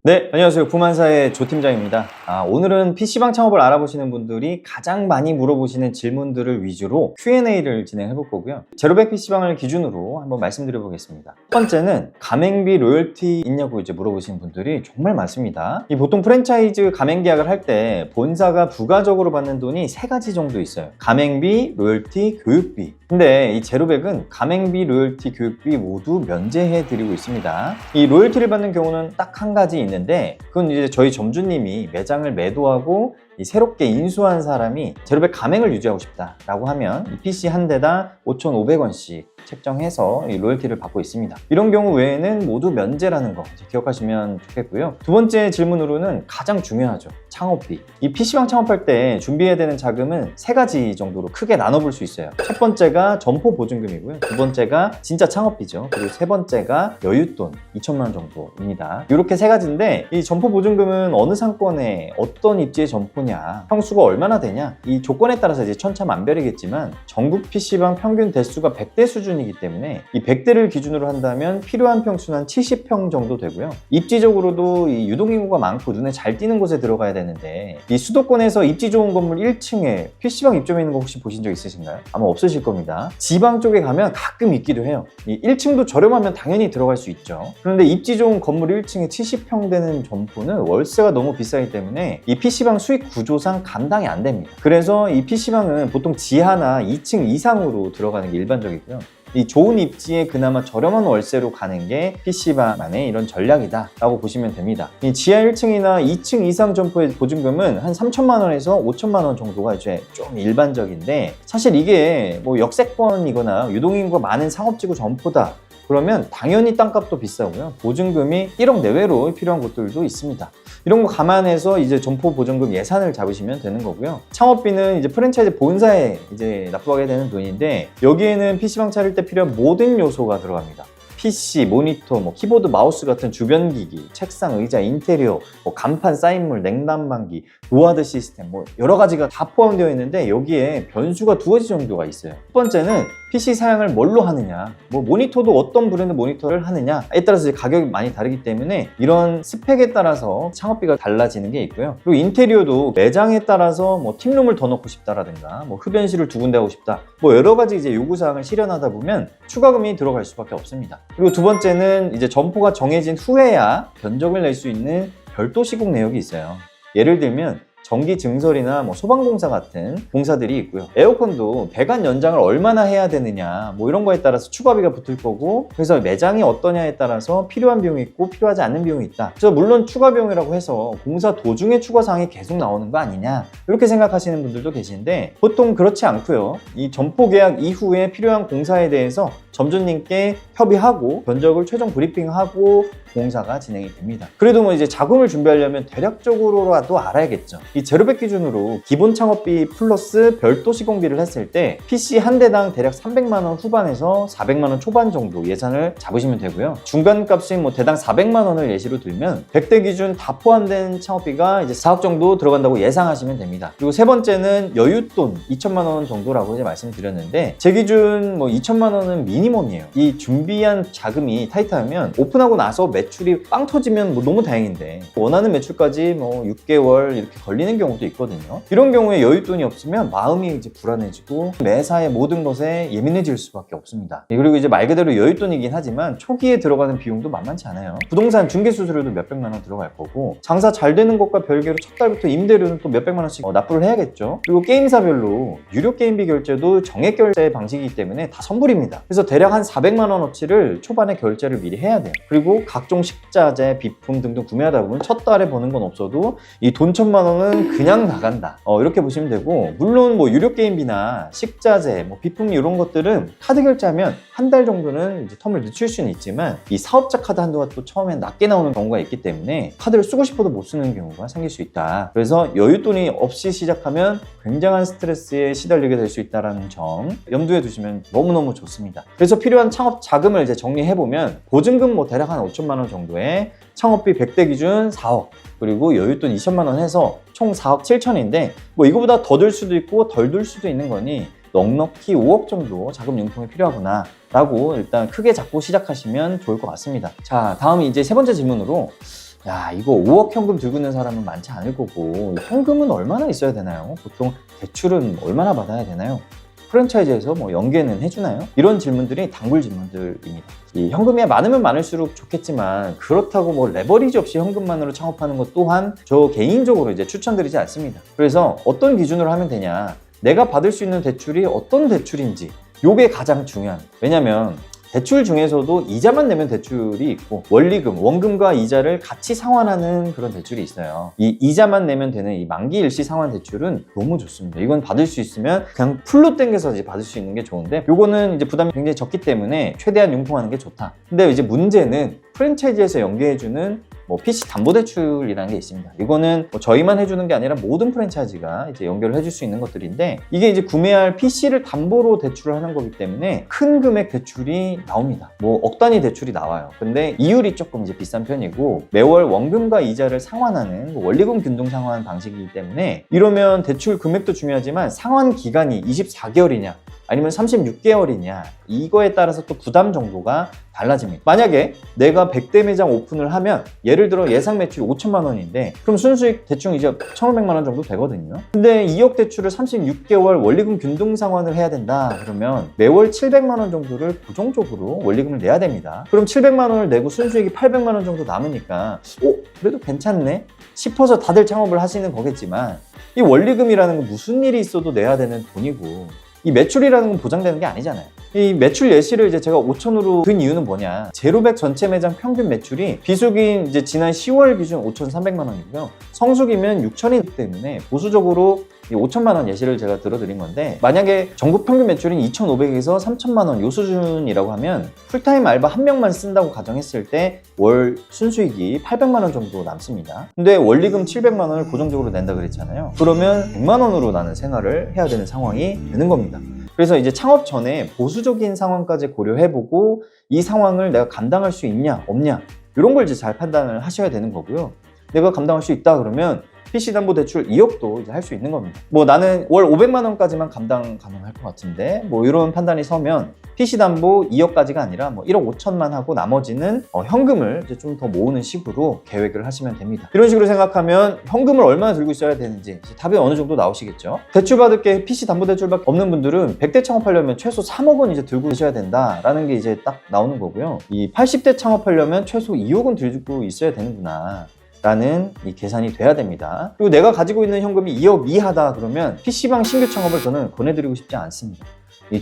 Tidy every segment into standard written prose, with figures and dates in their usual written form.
네, 안녕하세요. 부만사의 조 팀장입니다. 오늘은 PC방 창업을 알아보시는 분들이 가장 많이 물어보시는 질문들을 위주로 Q&A를 진행해 볼 거고요. 제로백 PC방을 기준으로 한번 말씀드려 보겠습니다. 첫 번째는 가맹비 로열티 있냐고 물어보시는 분들이 정말 많습니다. 보통 프랜차이즈 가맹 계약을 할 때 본사가 부가적으로 받는 돈이 세 가지 정도 있어요. 가맹비, 로열티, 교육비. 근데 이 제로백은 가맹비, 로열티, 교육비 모두 면제해 드리고 있습니다. 이 로열티를 받는 경우는 딱 한 가지 있는데, 그건 이제 저희 점주님이 매장을 매도하고 새롭게 인수한 사람이 제로백 가맹을 유지하고 싶다라고 하면 이 PC 한 대당 5,500원씩 책정해서 이 로열티를 받고 있습니다. 이런 경우 외에는 모두 면제라는 거 기억하시면 좋겠고요. 두 번째 질문으로는 가장 중요하죠. 창업비. 이 PC방 창업할 때 준비해야 되는 자금은 세 가지 정도로 크게 나눠볼 수 있어요. 첫 번째가 점포 보증금이고요. 두 번째가 진짜 창업비죠. 그리고 세 번째가 여윳돈 2천만 원 정도입니다. 이렇게 세 가지인데, 이 점포 보증금은 어느 상권에 어떤 입지의 점포냐, 평수가 얼마나 되냐, 이 조건에 따라서 이제 천차만별이겠지만 전국 PC방 평균 대수가 100대 수준이기 때문에 이 100대를 기준으로 한다면 필요한 평수는 한 70평 정도 되고요. 입지적으로도 이 유동인구가 많고 눈에 잘 띄는 곳에 들어가야 되는데, 이 수도권에서 입지 좋은 건물 1층에 PC방 입점해 있는 거 혹시 보신 적 있으신가요? 아마 없으실 겁니다. 지방 쪽에 가면 가끔 있기도 해요. 이 1층도 저렴하면 당연히 들어갈 수 있죠. 그런데 입지 좋은 건물 1층에 70평 되는 점포는 월세가 너무 비싸기 때문에 이 PC방 수익 구조상 감당이 안 됩니다. 그래서 이 PC방은 보통 지하나 2층 이상으로 들어가는 게 일반적이고요. 이 좋은 입지에 그나마 저렴한 월세로 가는 게 PC방만의 이런 전략이다 라고 보시면 됩니다. 이 지하 1층이나 2층 이상 점포의 보증금은 한 3천만 원에서 5천만 원 정도가 이제 좀 일반적인데, 사실 이게 뭐 역세권이거나 유동인구가 많은 상업지구 점포다 그러면 당연히 땅값도 비싸고요. 보증금이 1억 내외로 필요한 곳들도 있습니다. 이런 거 감안해서 이제 점포 보증금 예산을 잡으시면 되는 거고요. 창업비는 이제 프랜차이즈 본사에 이제 납부하게 되는 돈인데, 여기에는 PC방 차릴 때 필요한 모든 요소가 들어갑니다. PC, 모니터, 키보드, 마우스 같은 주변 기기, 책상, 의자, 인테리어, 간판, 사인물, 냉난방기, 노하드 시스템, 여러 가지가 다 포함되어 있는데, 여기에 변수가 두 가지 정도가 있어요. 첫 번째는 PC 사양을 뭘로 하느냐, 모니터도 어떤 브랜드 모니터를 하느냐에 따라서 가격이 많이 다르기 때문에 이런 스펙에 따라서 창업비가 달라지는 게 있고요. 그리고 인테리어도 매장에 따라서 팀룸을 더 넣고 싶다라든가 흡연실을 두 군데 하고 싶다, 여러 가지 이제 요구사항을 실현하다 보면 추가금이 들어갈 수밖에 없습니다. 그리고 두 번째는 이제 점포가 정해진 후에야 견적을 낼 수 있는 별도 시공 내역이 있어요. 예를 들면 전기 증설이나 소방공사 같은 공사들이 있고요. 에어컨도 배관 연장을 얼마나 해야 되느냐, 이런 거에 따라서 추가비가 붙을 거고, 그래서 매장이 어떠냐에 따라서 필요한 비용이 있고 필요하지 않은 비용이 있다. 그래서 물론 추가 비용이라고 해서 공사 도중에 추가 사항이 계속 나오는 거 아니냐, 이렇게 생각하시는 분들도 계신데, 보통 그렇지 않고요. 이 점포 계약 이후에 필요한 공사에 대해서 점주님께 협의하고 견적을 최종 브리핑하고 공사가 진행이 됩니다. 그래도 이제 자금을 준비하려면 대략적으로라도 알아야겠죠. 이 제로백 기준으로 기본 창업비 플러스 별도 시공비를 했을 때 PC 한 대당 대략 300만 원 후반에서 400만 원 초반 정도 예산을 잡으시면 되고요. 중간값이 대당 400만 원을 예시로 들면 100대 기준 다 포함된 창업비가 이제 4억 정도 들어간다고 예상하시면 됩니다. 그리고 세 번째는 여윳돈 2천만 원 정도라고 이제 말씀드렸는데, 제 기준 2천만 원은 미니멈이에요. 이 준비한 자금이 타이트하면 오픈하고 나서 매출이 빵 터지면 너무 다행인데, 원하는 매출까지 6개월 이렇게 걸리는 경우도 있거든요. 이런 경우에 여윳돈이 없으면 마음이 이제 불안해지고 매사의 모든 것에 예민해질 수밖에 없습니다. 그리고 이제 말 그대로 여윳돈이긴 하지만 초기에 들어가는 비용도 만만치 않아요. 부동산 중개 수수료도 몇백만 원 들어갈 거고, 장사 잘 되는 것과 별개로 첫 달부터 임대료는 또 몇백만 원씩 납부를 해야겠죠. 그리고 게임사별로 유료 게임비 결제도 정액 결제 방식이기 때문에 다 선불입니다. 그래서 대략 한 400만 원어치를 초반에 결제를 미리 해야 돼요. 그리고 각종 식자재, 비품 등등 구매하다 보면 첫 달에 버는 건 없어도 이 돈 1,000만 원은 그냥 나간다, 이렇게 보시면 되고, 물론 유료 게임비나 식자재, 비품 이런 것들은 카드 결제하면 한 달 정도는 이제 텀을 늦출 수는 있지만, 이 사업자 카드 한도가 또 처음엔 낮게 나오는 경우가 있기 때문에 카드를 쓰고 싶어도 못 쓰는 경우가 생길 수 있다. 그래서 여윳돈이 없이 시작하면 굉장한 스트레스에 시달리게 될 수 있다는 점 염두에 두시면 너무너무 좋습니다. 그래서 필요한 창업 자금을 이제 정리해보면, 보증금 대략 한 5천만 원 정도에 창업비 100대 기준 4억, 그리고 여윳돈 2천만 원 해서 총 4억 7천인데, 이거보다 더 들 수도 있고 덜 들 수도 있는 거니 넉넉히 5억 정도 자금 융통이 필요하구나 라고 일단 크게 잡고 시작하시면 좋을 것 같습니다. 자, 다음이 이제 세 번째 질문으로 야, 이거 5억 현금 들고 있는 사람은 많지 않을 거고 현금은 얼마나 있어야 되나요? 보통 대출은 얼마나 받아야 되나요? 프랜차이즈에서 뭐 연계는 해주나요? 이런 질문들이 단골 질문들입니다. 이 현금이 많으면 많을수록 좋겠지만 그렇다고 뭐 레버리지 없이 현금만으로 창업하는 것 또한 저 개인적으로 이제 추천드리지 않습니다. 그래서 어떤 기준으로 하면 되냐? 내가 받을 수 있는 대출이 어떤 대출인지 이게 가장 중요한. 왜냐면 대출 중에서도 이자만 내면 대출이 있고 원리금, 원금과 이자를 같이 상환하는 그런 대출이 있어요. 이 이자만 내면 되는 이 만기 일시 상환 대출은 너무 좋습니다. 이건 받을 수 있으면 그냥 풀로 땡겨서 이제 받을 수 있는 게 좋은데 요거는 이제 부담이 굉장히 적기 때문에 최대한 융통하는 게 좋다. 근데 이제 문제는 프랜차이즈에서 연계해주는 뭐 PC 담보대출이라는 게 있습니다. 이거는 뭐 저희만 해주는 게 아니라 모든 프랜차이즈가 이제 연결을 해줄 수 있는 것들인데 이게 이제 구매할 PC를 담보로 대출을 하는 거기 때문에 큰 금액 대출이 나옵니다. 뭐 억 단위 대출이 나와요. 근데 이율이 조금 이제 비싼 편이고 매월 원금과 이자를 상환하는 원리금 균등 상환 방식이기 때문에 이러면 대출 금액도 중요하지만 상환 기간이 24개월이냐 아니면 36개월이냐 이거에 따라서 또 부담 정도가 달라집니다. 만약에 내가 100대 매장 오픈을 하면 예를 들어 예상 매출이 5천만 원인데 그럼 순수익 대충 이제 1,500만 원 정도 되거든요. 근데 2억 대출을 36개월 원리금 균등 상환을 해야 된다 그러면 매월 700만 원 정도를 고정적으로 원리금을 내야 됩니다. 그럼 700만 원을 내고 순수익이 800만 원 정도 남으니까 그래도 괜찮네 싶어서 다들 창업을 하시는 거겠지만 이 원리금이라는 건 무슨 일이 있어도 내야 되는 돈이고 이 매출이라는 건 보장되는 게 아니잖아요. 이 매출 예시를 이제 제가 5천으로 든 이유는 뭐냐. 제로백 전체 매장 평균 매출이 비수기인 이제 지난 10월 기준 5,300만 원이고요. 성수기면 6천이기 때문에 보수적으로 5천만 원 예시를 제가 들어드린 건데 만약에 전국 평균 매출인 2,500에서 3천만 원 요 수준이라고 하면 풀타임 알바 한 명만 쓴다고 가정했을 때 월 순수익이 800만 원 정도 남습니다. 근데 원리금 700만 원을 고정적으로 낸다 그랬잖아요. 그러면 100만 원으로 나는 생활을 해야 되는 상황이 되는 겁니다. 그래서 이제 창업 전에 보수적인 상황까지 고려해보고 이 상황을 내가 감당할 수 있냐 없냐 이런 걸 이제 잘 판단을 하셔야 되는 거고요. 내가 감당할 수 있다 그러면 PC담보대출 2억도 이제 할 수 있는 겁니다. 뭐 나는 월 500만 원까지만 감당 가능할 것 같은데 뭐 이런 판단이 서면 PC담보 2억까지가 아니라 뭐 1억 5천만 하고 나머지는 현금을 이제 좀 더 모으는 식으로 계획을 하시면 됩니다. 이런 식으로 생각하면 현금을 얼마나 들고 있어야 되는지 답이 어느 정도 나오시겠죠. 대출받을 게 PC담보대출밖에 없는 분들은 100대 창업하려면 최소 3억 원 이제 들고 계셔야 된다라는 게 이제 딱 나오는 거고요. 이 80대 창업하려면 최소 2억은 들고 있어야 되는구나 라는 이 계산이 돼야 됩니다. 그리고 내가 가지고 있는 현금이 2억 이하다 그러면 PC방 신규 창업을 저는 권해드리고 싶지 않습니다.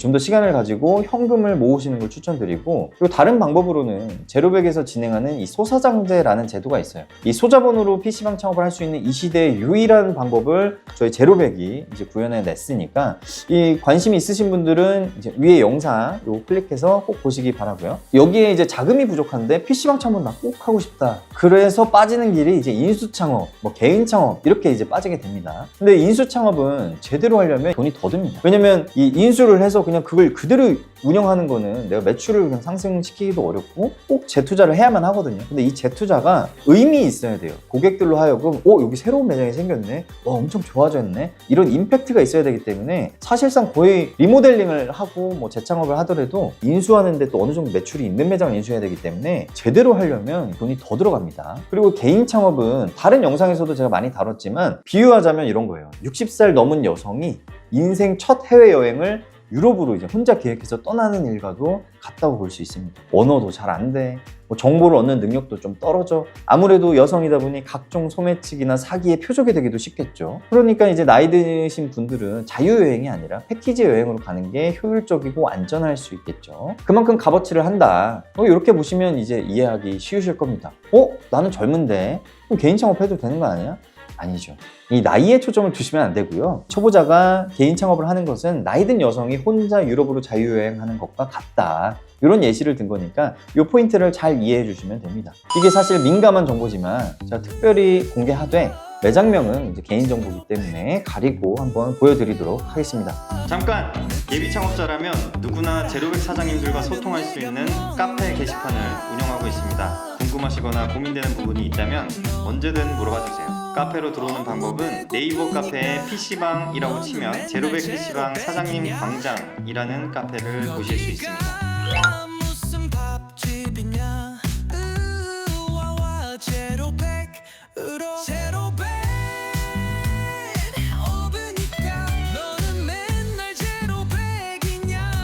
좀 더 시간을 가지고 현금을 모으시는 걸 추천드리고 그리고 다른 방법으로는 제로백에서 진행하는 이 소사장제라는 제도가 있어요. 이 소자본으로 PC방 창업을 할 수 있는 이 시대의 유일한 방법을 저희 제로백이 이제 구현해 냈으니까 이 관심이 있으신 분들은 이제 위에 영상 요 클릭해서 꼭 보시기 바라고요. 여기에 이제 자금이 부족한데 PC방 창업 나 꼭 하고 싶다. 그래서 빠지는 길이 이제 인수 창업, 뭐 개인 창업 이렇게 이제 빠지게 됩니다. 근데 인수 창업은 제대로 하려면 돈이 더 듭니다. 왜냐면 이 인수를 해서 그냥 그걸 그대로 운영하는 거는 내가 매출을 그냥 상승시키기도 어렵고 꼭 재투자를 해야만 하거든요. 근데 이 재투자가 의미 있어야 돼요. 고객들로 하여금 여기 새로운 매장이 생겼네, 엄청 좋아졌네, 이런 임팩트가 있어야 되기 때문에 사실상 거의 리모델링을 하고 뭐 재창업을 하더라도 인수하는데 또 어느 정도 매출이 있는 매장을 인수해야 되기 때문에 제대로 하려면 돈이 더 들어갑니다. 그리고 개인 창업은 다른 영상에서도 제가 많이 다뤘지만 비유하자면 이런 거예요. 60살 넘은 여성이 인생 첫 해외여행을 유럽으로 이제 혼자 계획해서 떠나는 일과도 같다고 볼 수 있습니다. 언어도 잘 안 돼. 뭐 정보를 얻는 능력도 좀 떨어져. 아무래도 여성이다 보니 각종 소매치기나 사기의 표적이 되기도 쉽겠죠. 그러니까 이제 나이 드신 분들은 자유여행이 아니라 패키지 여행으로 가는 게 효율적이고 안전할 수 있겠죠. 그만큼 값어치를 한다. 이렇게 보시면 이제 이해하기 쉬우실 겁니다. 나는 젊은데 그럼 개인 창업해도 되는 거 아니야? 아니죠. 이 나이에 초점을 두시면 안 되고요. 초보자가 개인 창업을 하는 것은 나이 든 여성이 혼자 유럽으로 자유여행하는 것과 같다. 이런 예시를 든 거니까 이 포인트를 잘 이해해 주시면 됩니다. 이게 사실 민감한 정보지만 제가 특별히 공개하되 매장명은 이제 개인정보이기 때문에 가리고 한번 보여드리도록 하겠습니다. 잠깐! 예비 창업자라면 누구나 제로백 사장님들과 소통할 수 있는 카페 게시판을 운영하고 있습니다. 궁금하시거나 고민되는 부분이 있다면 언제든 물어봐주세요. 카페로 들어오는 방법은 네이버 카페에 PC방이라고 치면 제로백 PC방 사장님 광장이라는 카페를 보실 수 있습니다.